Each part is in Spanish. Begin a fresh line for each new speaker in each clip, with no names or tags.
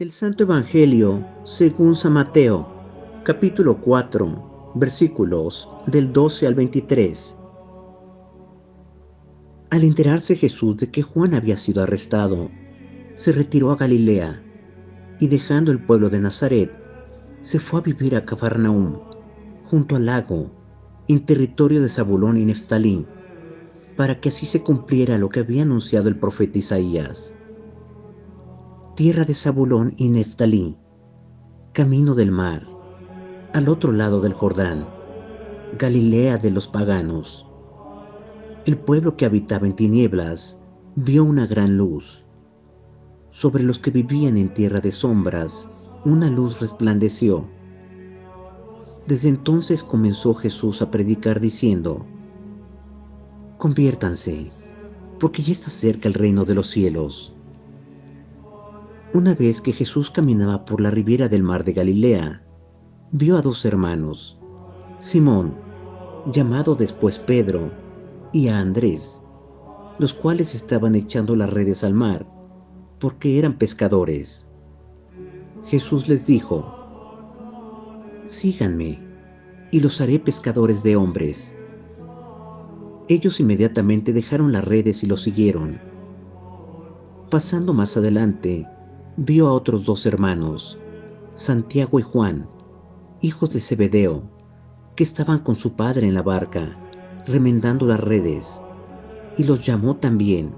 El Santo Evangelio según San Mateo, capítulo 4, versículos del 12 al 23. Al enterarse Jesús de que Juan había sido arrestado, se retiró a Galilea y dejando el pueblo de Nazaret, se fue a vivir a Cafarnaúm, junto al lago, en territorio de Zabulón y Neftalí, para que así se cumpliera lo que había anunciado el profeta Isaías. Tierra de Zabulón y Neftalí, camino del mar, al otro lado del Jordán, Galilea de los paganos. El pueblo que habitaba en tinieblas vio una gran luz. Sobre los que vivían en tierra de sombras, una luz resplandeció. Desde entonces comenzó Jesús a predicar diciendo: Conviértanse, porque ya está cerca el reino de los cielos. Una vez que Jesús caminaba por la ribera del mar de Galilea, vio a dos hermanos, Simón, llamado después Pedro, y a Andrés, los cuales estaban echando las redes al mar, porque eran pescadores. Jesús les dijo: Síganme, y los haré pescadores de hombres. Ellos inmediatamente dejaron las redes y lo siguieron. Pasando más adelante, vio a otros dos hermanos, Santiago y Juan, hijos de Zebedeo, que estaban con su padre en la barca, remendando las redes, y los llamó también.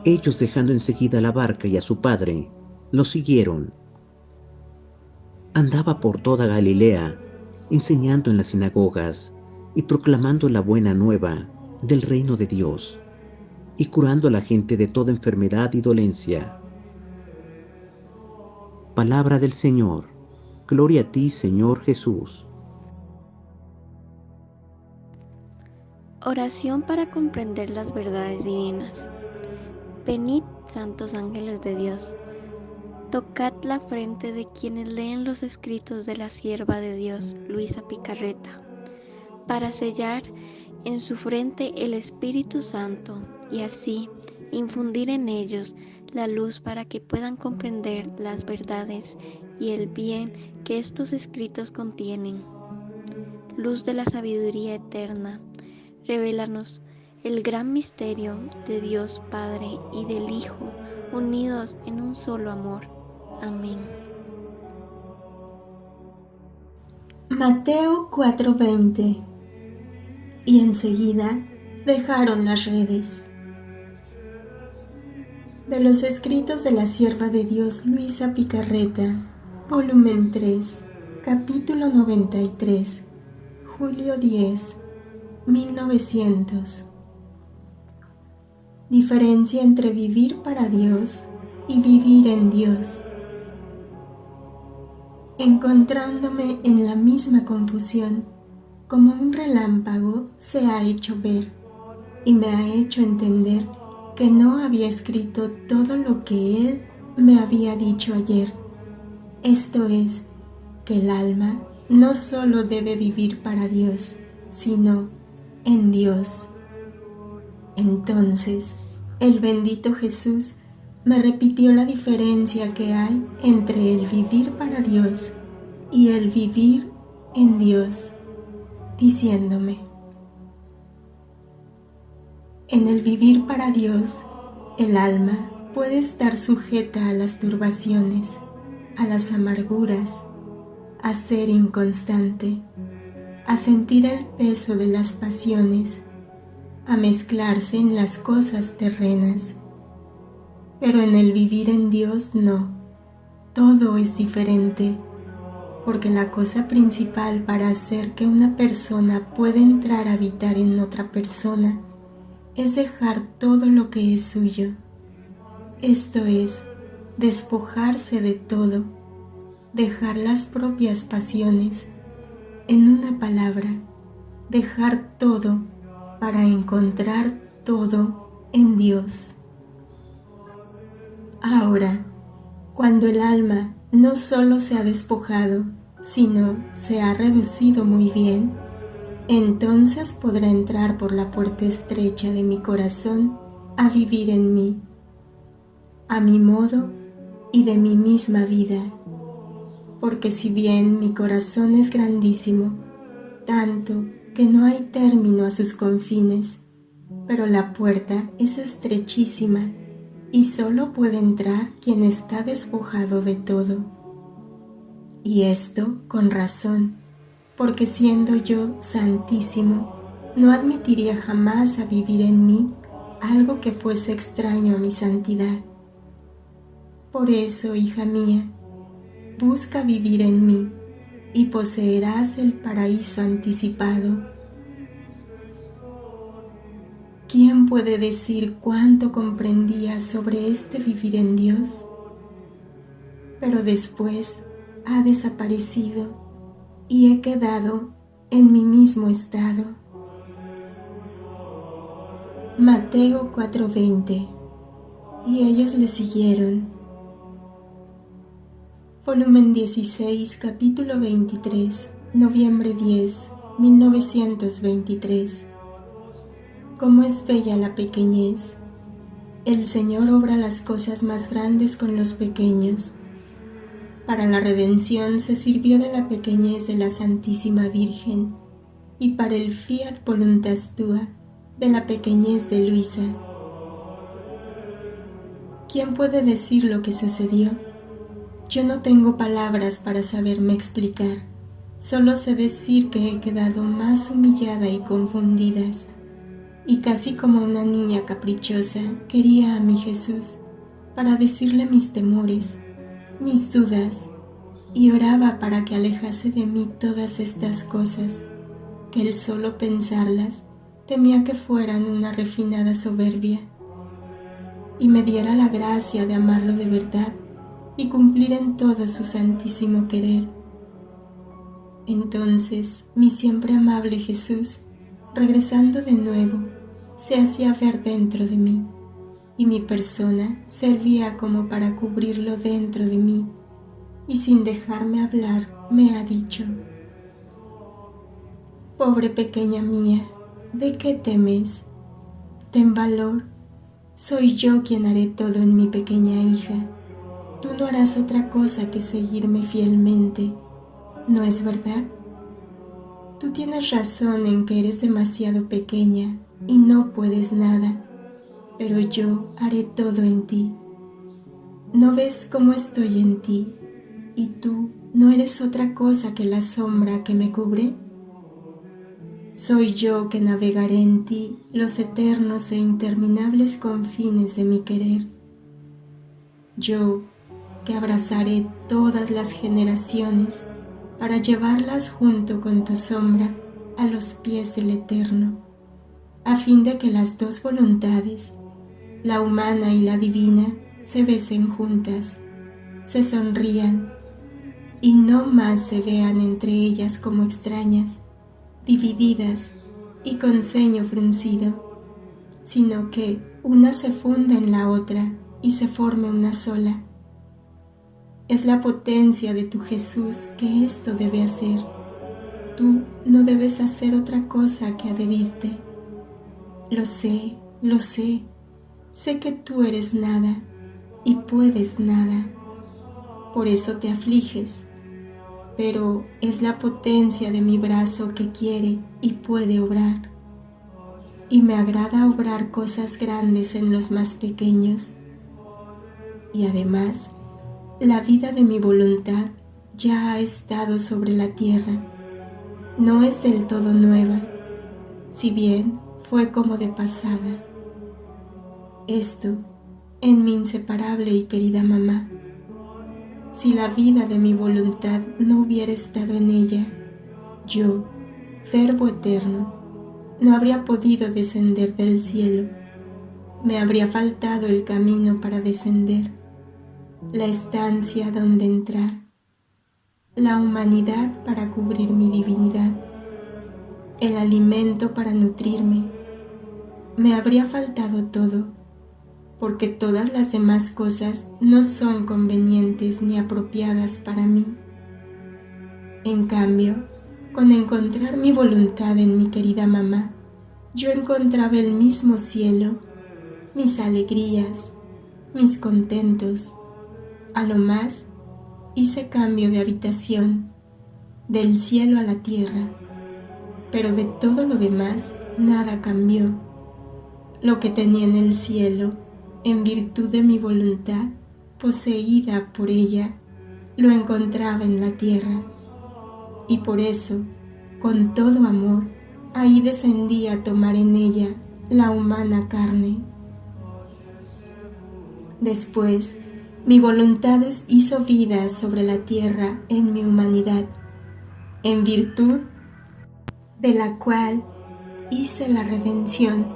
Ellos, dejando enseguida la barca y a su padre, lo siguieron. Andaba por toda Galilea, enseñando en las sinagogas y proclamando la buena nueva del reino de Dios, y curando a la gente de toda enfermedad y dolencia. Palabra del Señor. Gloria a ti, Señor Jesús.
Oración para comprender las verdades divinas. Venid, santos ángeles de Dios, tocad la frente de quienes leen los escritos de la sierva de Dios, Luisa Picarreta, para sellar en su frente el Espíritu Santo y así infundir en ellos la luz para que puedan comprender las verdades y el bien que estos escritos contienen. Luz de la sabiduría eterna, revélanos el gran misterio de Dios Padre y del Hijo, unidos en un solo amor. Amén.
Mateo 4:20. Y enseguida dejaron las redes. De los escritos de la sierva de Dios Luisa Picarreta, volumen 3, capítulo 93, julio 10, 1900. Diferencia entre vivir para Dios y vivir en Dios. Encontrándome en la misma confusión, como un relámpago se ha hecho ver y me ha hecho entender que no había escrito todo lo que Él me había dicho ayer. Esto es, que el alma no solo debe vivir para Dios, sino en Dios. Entonces, el bendito Jesús me repitió la diferencia que hay entre el vivir para Dios y el vivir en Dios, diciéndome: en el vivir para Dios, el alma puede estar sujeta a las turbaciones, a las amarguras, a ser inconstante, a sentir el peso de las pasiones, a mezclarse en las cosas terrenas. Pero en el vivir en Dios no, todo es diferente, porque la cosa principal para hacer que una persona pueda entrar a habitar en otra persona es dejar todo lo que es suyo. Esto es, despojarse de todo, dejar las propias pasiones, en una palabra, dejar todo para encontrar todo en Dios. Ahora, cuando el alma no solo se ha despojado, sino se ha reducido muy bien, entonces podrá entrar por la puerta estrecha de mi corazón a vivir en mí, a mi modo y de mi misma vida, porque si bien mi corazón es grandísimo, tanto que no hay término a sus confines, pero la puerta es estrechísima y solo puede entrar quien está despojado de todo. Y esto con razón, porque siendo yo santísimo, no admitiría jamás a vivir en mí algo que fuese extraño a mi santidad. Por eso, hija mía, busca vivir en mí y poseerás el paraíso anticipado. ¿Quién puede decir cuánto comprendía sobre este vivir en Dios? Pero después ha desaparecido y he quedado en mi mismo estado. Mateo 4:20. Y ellos le siguieron. Volumen 16, capítulo 23, noviembre 10, 1923. Cómo es bella la pequeñez. El Señor obra las cosas más grandes con los pequeños. Para la redención se sirvió de la pequeñez de la Santísima Virgen y para el fiat voluntas tua de la pequeñez de Luisa. ¿Quién puede decir lo que sucedió? Yo no tengo palabras para saberme explicar, solo sé decir que he quedado más humillada y confundida, y casi como una niña caprichosa quería a mi Jesús para decirle mis temores, mis dudas, y oraba para que alejase de mí todas estas cosas, que el solo pensarlas temía que fueran una refinada soberbia, y me diera la gracia de amarlo de verdad y cumplir en todo su santísimo querer. Entonces mi siempre amable Jesús, regresando de nuevo, se hacía ver dentro de mí, y mi persona servía como para cubrirlo dentro de mí, y sin dejarme hablar me ha dicho: pobre pequeña mía, ¿de qué temes? Ten valor, soy yo quien haré todo en mi pequeña hija. Tú no harás otra cosa que seguirme fielmente, ¿no es verdad? Tú tienes razón en que eres demasiado pequeña y no puedes nada, pero yo haré todo en ti. ¿No ves cómo estoy en ti? ¿Y tú no eres otra cosa que la sombra que me cubre? Soy yo que navegaré en ti los eternos e interminables confines de mi querer. Yo que abrazaré todas las generaciones para llevarlas junto con tu sombra a los pies del Eterno, a fin de que las dos voluntades, la humana y la divina, se besen juntas, se sonrían y no más se vean entre ellas como extrañas, divididas y con ceño fruncido, sino que una se funda en la otra y se forme una sola. Es la potencia de tu Jesús que esto debe hacer. Tú no debes hacer otra cosa que adherirte. Lo sé, sé que tú eres nada y puedes nada. Por eso te afliges, pero es la potencia de mi brazo que quiere y puede obrar. Y me agrada obrar cosas grandes en los más pequeños. Y además, la vida de mi voluntad ya ha estado sobre la tierra. No es del todo nueva, si bien fue como de pasada. Esto en mi inseparable y querida mamá. Si la vida de mi voluntad no hubiera estado en ella, yo, Verbo eterno, no habría podido descender del cielo. Me habría faltado el camino para descender, la estancia donde entrar, la humanidad para cubrir mi divinidad, el alimento para nutrirme. Me habría faltado todo, porque todas las demás cosas no son convenientes ni apropiadas para mí. En cambio, con encontrar mi voluntad en mi querida mamá, yo encontraba el mismo cielo, mis alegrías, mis contentos, A lo más, hice cambio de habitación, del cielo a la tierra, pero de todo lo demás nada cambió. Lo que tenía en el cielo, en virtud de mi voluntad, poseída por ella, lo encontraba en la tierra, y por eso, con todo amor, ahí descendí a tomar en ella la humana carne. Después, mi voluntad hizo vida sobre la tierra en mi humanidad, en virtud de la cual hice la redención.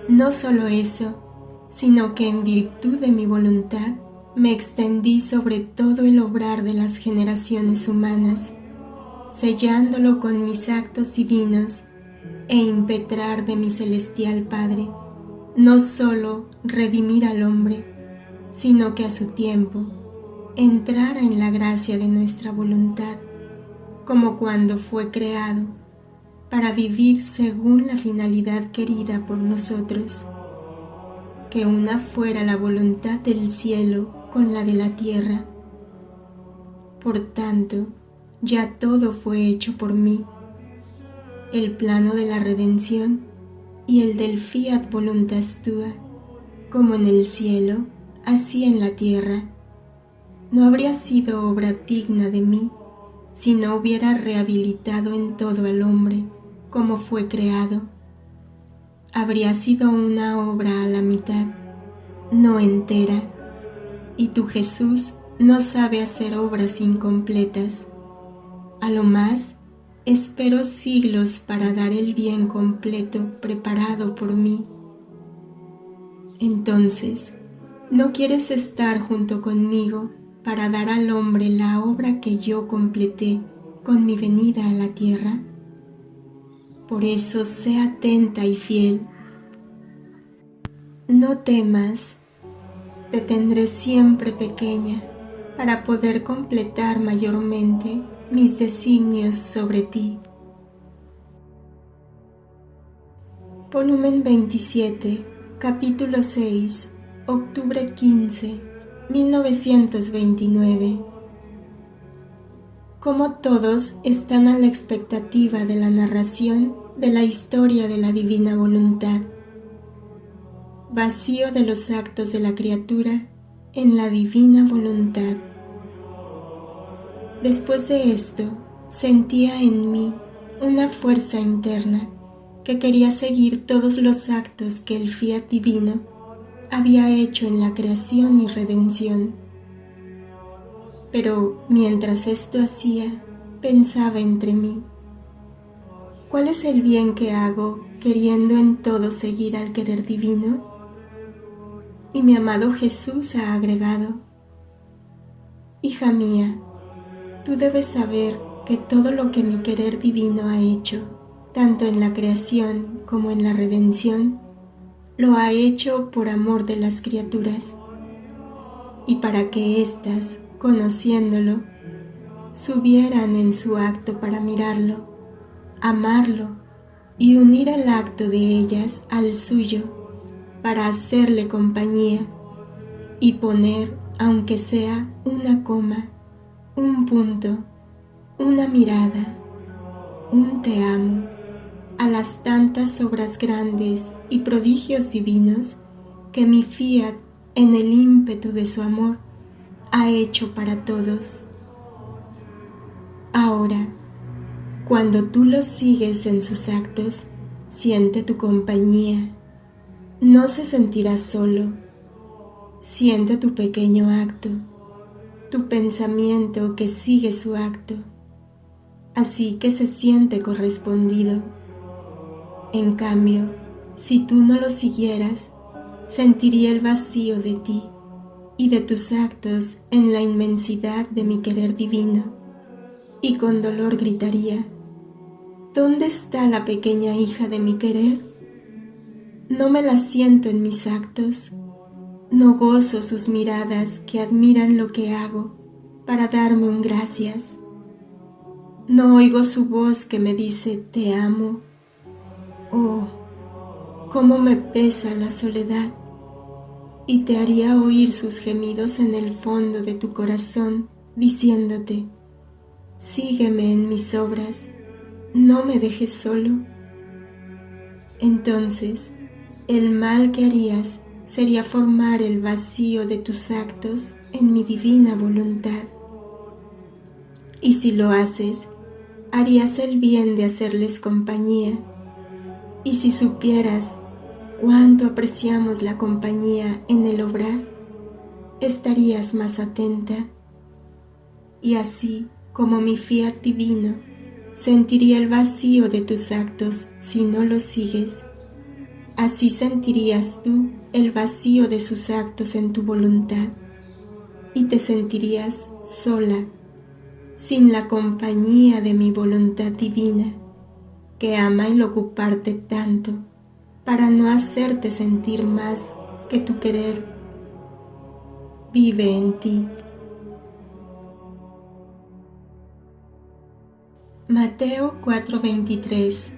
No solo eso, sino que en virtud de mi voluntad me extendí sobre todo el obrar de las generaciones humanas, sellándolo con mis actos divinos e impetrar de mi celestial Padre, no solo redimir al hombre, sino que a su tiempo entrara en la gracia de nuestra voluntad, como cuando fue creado, para vivir según la finalidad querida por nosotros, que una fuera la voluntad del cielo con la de la tierra. Por tanto, ya todo fue hecho por mí, el plano de la redención y el del fiat voluntas tua, como en el cielo, así en la tierra. No habría sido obra digna de mí si no hubiera rehabilitado en todo al hombre como fue creado. Habría sido una obra a la mitad, no entera, y tu Jesús no sabe hacer obras incompletas. A lo más, espero siglos para dar el bien completo preparado por mí. Entonces, ¿no quieres estar junto conmigo para dar al hombre la obra que yo completé con mi venida a la tierra? Por eso sé atenta y fiel. No temas, te tendré siempre pequeña para poder completar mayormente mis designios sobre ti. Volumen 27, capítulo 6, octubre 15, 1929. Como todos están a la expectativa de la narración de la historia de la divina voluntad, vacío de los actos de la criatura en la divina voluntad. Después de esto, sentía en mí una fuerza interna que quería seguir todos los actos que el fiat divino había hecho en la creación y redención. Pero mientras esto hacía, pensaba entre mí: ¿cuál es el bien que hago queriendo en todo seguir al querer divino? Y mi amado Jesús ha agregado: hija mía, tú debes saber que todo lo que mi querer divino ha hecho, tanto en la creación como en la redención, lo ha hecho por amor de las criaturas, y para que éstas, conociéndolo, subieran en su acto para mirarlo, amarlo y unir el acto de ellas al suyo para hacerle compañía y poner, aunque sea una coma, un punto, una mirada, un te amo, a las tantas obras grandes y prodigios divinos que mi fiat, en el ímpetu de su amor, ha hecho para todos. Ahora, cuando tú los sigues en sus actos, siente tu compañía. No se sentirá solo. Siente tu pequeño acto, tu pensamiento que sigue su acto, así que se siente correspondido. En cambio, si tú no lo siguieras, sentiría el vacío de ti y de tus actos en la inmensidad de mi querer divino, y con dolor gritaría: ¿dónde está la pequeña hija de mi querer? No me la siento en mis actos, no gozo sus miradas que admiran lo que hago para darme un gracias. No oigo su voz que me dice te amo. Oh, cómo me pesa la soledad. y te haría oír sus gemidos en el fondo de tu corazón, diciéndote: sígueme en mis obras, no me dejes solo. Entonces, el mal que harías sería formar el vacío de tus actos en mi divina voluntad. Y si lo haces, harías el bien de hacerles compañía. Y si supieras cuánto apreciamos la compañía en el obrar, estarías más atenta. Y así como mi fiat divino sentiría el vacío de tus actos si no los sigues, así sentirías tú el vacío de sus actos en tu voluntad, y te sentirías sola, sin la compañía de mi voluntad divina, que ama el ocuparte tanto para no hacerte sentir más que tu querer vive en ti. Mateo 4:23.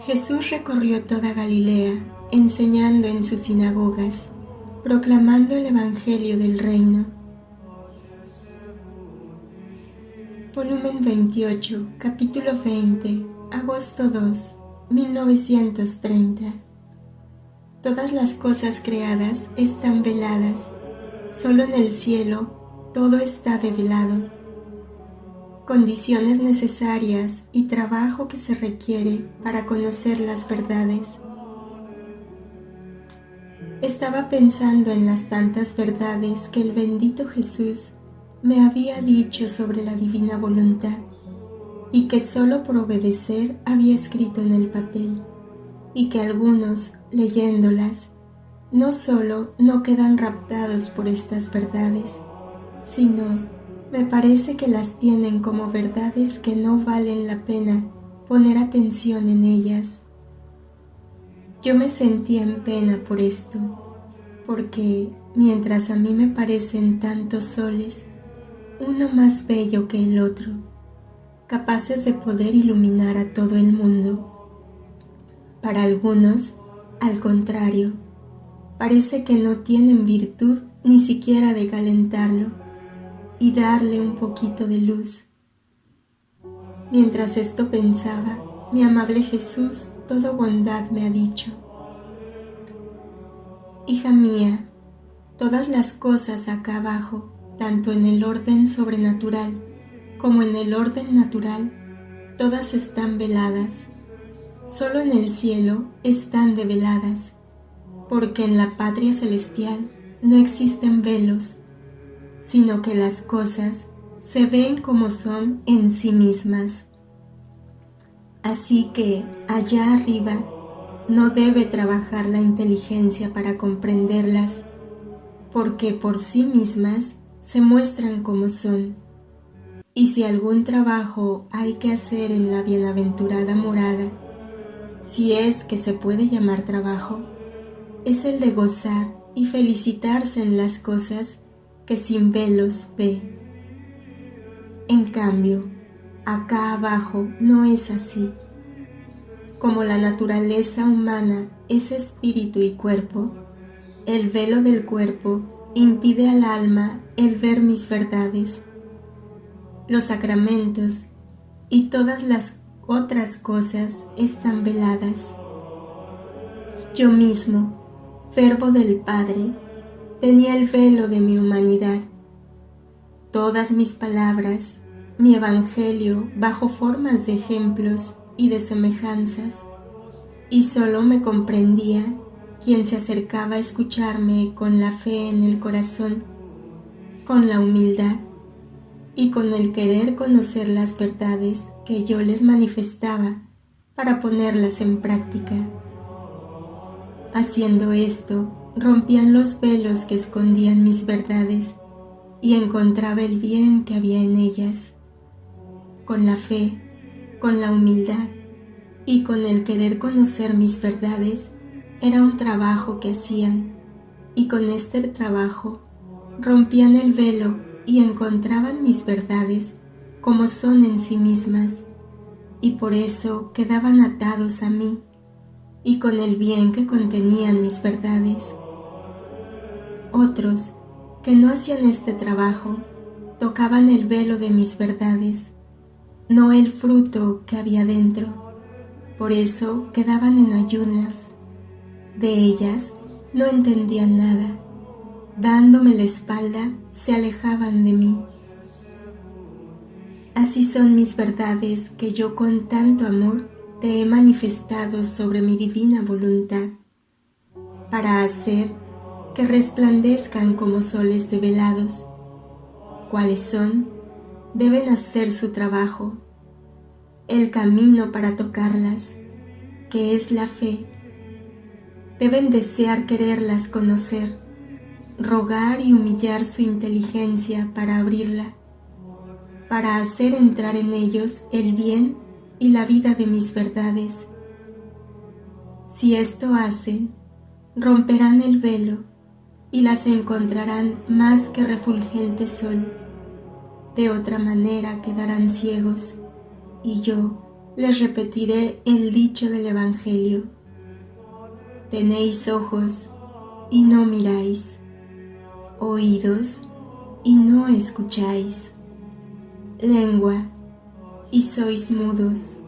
Jesús recorrió toda Galilea, enseñando en sus sinagogas, proclamando el Evangelio del Reino. Volumen 28, capítulo 20, agosto 2, 1930. Todas las cosas creadas están veladas, solo en el cielo todo está develado. Condiciones necesarias y trabajo que se requiere para conocer las verdades. Estaba pensando en las tantas verdades que el bendito Jesús me había dicho sobre la divina voluntad y que solo por obedecer había escrito en el papel, y que algunos, leyéndolas, no solo no quedan raptados por estas verdades, sino me parece que las tienen como verdades que no valen la pena poner atención en ellas. Yo me sentía en pena por esto, porque mientras a mí me parecen tantos soles, uno más bello que el otro, capaces de poder iluminar a todo el mundo, para algunos, al contrario, parece que no tienen virtud ni siquiera de calentarlo y darle un poquito de luz. Mientras esto pensaba, mi amable Jesús todo bondad me ha dicho: hija mía, todas las cosas acá abajo, tanto en el orden sobrenatural como en el orden natural, todas están veladas. Solo en el cielo están develadas, porque en la patria celestial no existen velos, sino que las cosas se ven como son en sí mismas. Así que allá arriba no debe trabajar la inteligencia para comprenderlas, porque por sí mismas se muestran como son. Y si algún trabajo hay que hacer en la bienaventurada morada, si es que se puede llamar trabajo, es el de gozar y felicitarse en las cosas que sin velos ve. En cambio, acá abajo no es así. Como la naturaleza humana es espíritu y cuerpo, el velo del cuerpo impide al alma el ver mis verdades. Los sacramentos y todas las otras cosas están veladas. Yo mismo, Verbo del Padre, tenía el velo de mi humanidad. Todas mis palabras, mi evangelio bajo formas de ejemplos y de semejanzas, y solo me comprendía quien se acercaba a escucharme con la fe en el corazón, con la humildad y con el querer conocer las verdades que yo les manifestaba para ponerlas en práctica. Haciendo esto, rompían los velos que escondían mis verdades y encontraba el bien que había en ellas. Con la fe, con la humildad y con el querer conocer mis verdades, era un trabajo que hacían, y con este trabajo rompían el velo y encontraban mis verdades como son en sí mismas, y por eso quedaban atados a mí y con el bien que contenían mis verdades. Otros, que no hacían este trabajo, tocaban el velo de mis verdades, no el fruto que había dentro. Por eso quedaban en ayunas. De ellas no entendían nada. Dándome la espalda, se alejaban de mí. Así son mis verdades que yo con tanto amor te he manifestado sobre mi divina voluntad, para hacer que resplandezcan como soles develados. ¿Cuáles son? Deben hacer su trabajo, el camino para tocarlas, que es la fe. Deben desear quererlas conocer, rogar y humillar su inteligencia para abrirla, para hacer entrar en ellos el bien y la vida de mis verdades. Si esto hacen, romperán el velo y las encontrarán más que refulgente sol. De otra manera quedarán ciegos, y yo les repetiré el dicho del Evangelio: tenéis ojos y no miráis, oídos y no escucháis, lengua y sois mudos.